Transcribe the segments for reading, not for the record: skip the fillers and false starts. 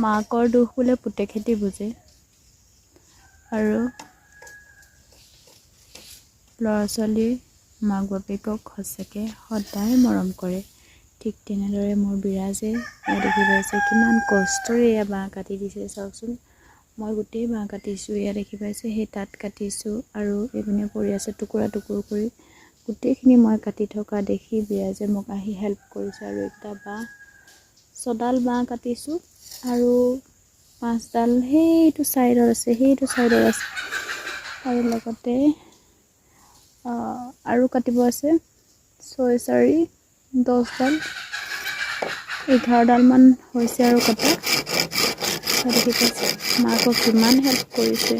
মাকৰ দুখ বোলে পুতেকেহেঁতি বুজে আৰু ল'ৰা ছোৱালীৰ মাক বাপেকক সঁচাকৈ সদায় মৰম কৰে। ঠিক তেনেদৰে মোৰ বিৰাজে এয়া দেখি পাইছে কিমান কষ্টৰে এয়া বাঁহ কাটি দিছে চাওকচোন। মই গোটেই বাঁহ কাটিছোঁ, এয়া দেখি পাইছে সেই তাত কাটিছোঁ আৰু এইপিনে পৰি আছে টুকুৰা টুকুৰ কৰি। গোটেইখিনি মই কাটি থকা দেখি বিৰাজে মোক আহি হেল্প কৰিছে আৰু এটা বাঁহ 6ডাল বাঁহ কাটিছোঁ আৰু 5ডাল সেইটো ছাইডত আছে আৰু লগতে আৰু কাটিব আছে 6, 4, 10ডাল 11ডাল মান হৈছে আৰু কটা। দেখি পাইছে মাকক কিমান হেল্প কৰিছে।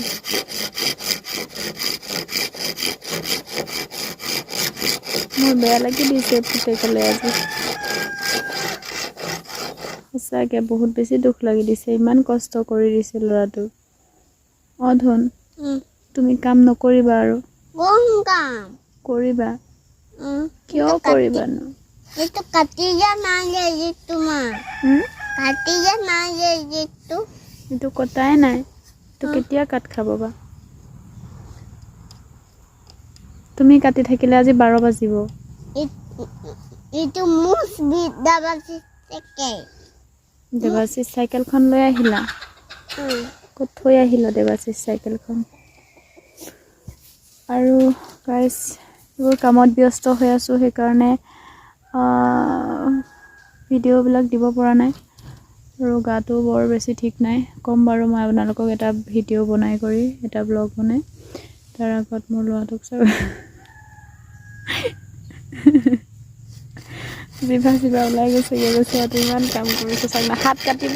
মোৰ বেয়া লাগি দিছে পুতেকলে আজি, সঁচাকৈ বহুত বেছি দুখ লাগি দিছে। ইমান কষ্ট কৰি দিছে ল'ৰাটো। ধন তুমি কাম নকৰিবা আৰু কৰিবা কিয় কৰিবানো? এইটো কটাই নাই, এইটো কেতিয়া কাট খাব বা? তুমি কাটি থাকিলে আজি 12 বাজিব। দেৱাশিষ চাইকেলখন লৈ আহিলা? ক'ত থৈ আহিলা দেৱাশিষ চাইকেলখন? আৰু গাইজ এইবোৰ কামত ব্যস্ত হৈ আছোঁ, সেইকাৰণে ভিডিঅ'বিলাক দিব পৰা নাই আৰু গাটো বৰ বেছি ঠিক নাই। ক'ম বাৰু মই আপোনালোকক এটা ভিডিঅ' বনাই কৰি, এটা ব্লগ বনাই। তাৰ আগত মোৰ ল'ৰাটোক চাব জিভা ওলাই গৈছে ল'ৰাটো ইমান কাম কৰিছে চাগ না। হাত কাটিব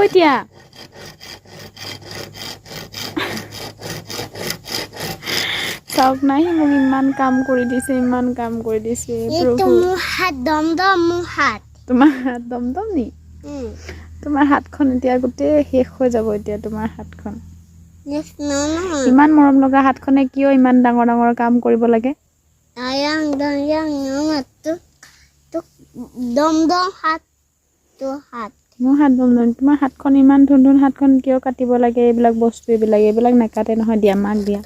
এতিয়া চাওক নাই, মোক ইমান কাম কৰি দিছে তোমাৰ হাত দমদম নি? তোমাৰ হাতখন এতিয়া গোটেই শেষ হৈ যাব এতিয়া। তোমাৰ হাতখন ইমান মৰম লগা হাতখনে কিয় ইমান ডাঙৰ ডাঙৰ কাম কৰিব লাগে? মোৰ হাত দমদম, তোমাৰ হাতখন ইমান ধুন হাতখন কিয় কাটিব লাগে? এইবিলাক বস্তু এইবিলাক নাকাটে নহয়। দিয়া মাক দিয়া।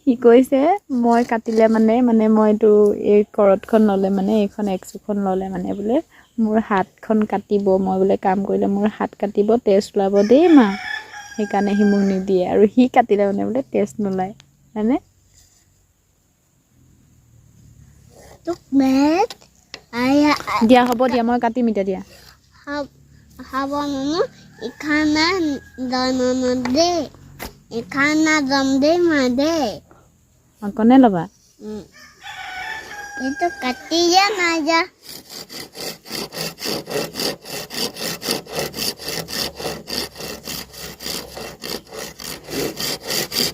সি কৈছে মই কাটিলে মানে মইতো এই কৰতখন ল'লে মানে এইখন একচুখন ল'লে মানে বোলে মোৰ হাতখন কাটিব, মই বোলে কাম কৰিলে মোৰ হাত কাটিব, তেজ ওলাব দেই মা। সেইকাৰণে সি মোক নিদিয়ে আৰু সি কাটিলে মানে বোলে তেজ নোলায় হয়নে? দিয়া হ'ব দিয়া, মই কাটিম এতিয়া দিয়া। কনে ল'বা?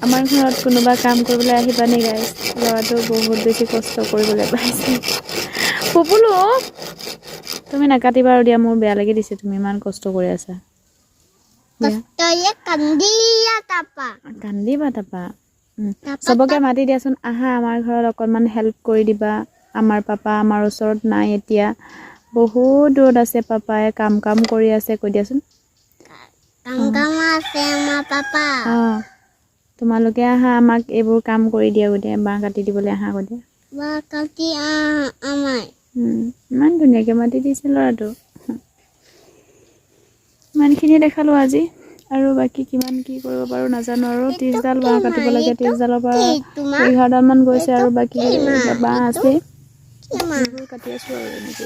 আমাৰ ঘৰত কোনোবা কাম কৰিবলৈ আহিবা নে গাইজ? ল'ৰাটো বহুত বেছি কষ্ট কৰিবলৈ পাইছে। পুপুলো তুমি নাকাটিবা আৰু দিয়া, মোৰ বেয়া লাগি দিছে তুমি ইমান কষ্ট কৰি আছা। কান্দিবা তাপা চবকে মাতি দিয়াচোন, আহা আমাৰ ঘৰত অকণমান হেল্প কৰি দিবা। আমাৰ পাপা আমাৰ ওচৰত নাই এতিয়া, বহুত দূৰত আছে। পাপাই কাম কৰি আছে, কৈ দিয়াচোন। তোমালোকে আহা, আমাক এইবোৰ কাম কৰি দিয়া গৈ দিয়া, বাঁহ কাটি দিবলৈ আহা গৈ দিয়া। ইমান ধুনীয়াকৈ মাতি দিছে ল'ৰাটো। ইমানখিনি দেখালোঁ আজি, আৰু বাকী কিমান কি কৰিব পাৰোঁ নাজানো। আৰু 30ডাল বাঁহ কাটিব লাগে, 30ডালৰ পৰা 11ডাল মান গৈছে আৰু বাকী বাঁহ আছে, কাটি আছোঁ আৰু এনেকৈ।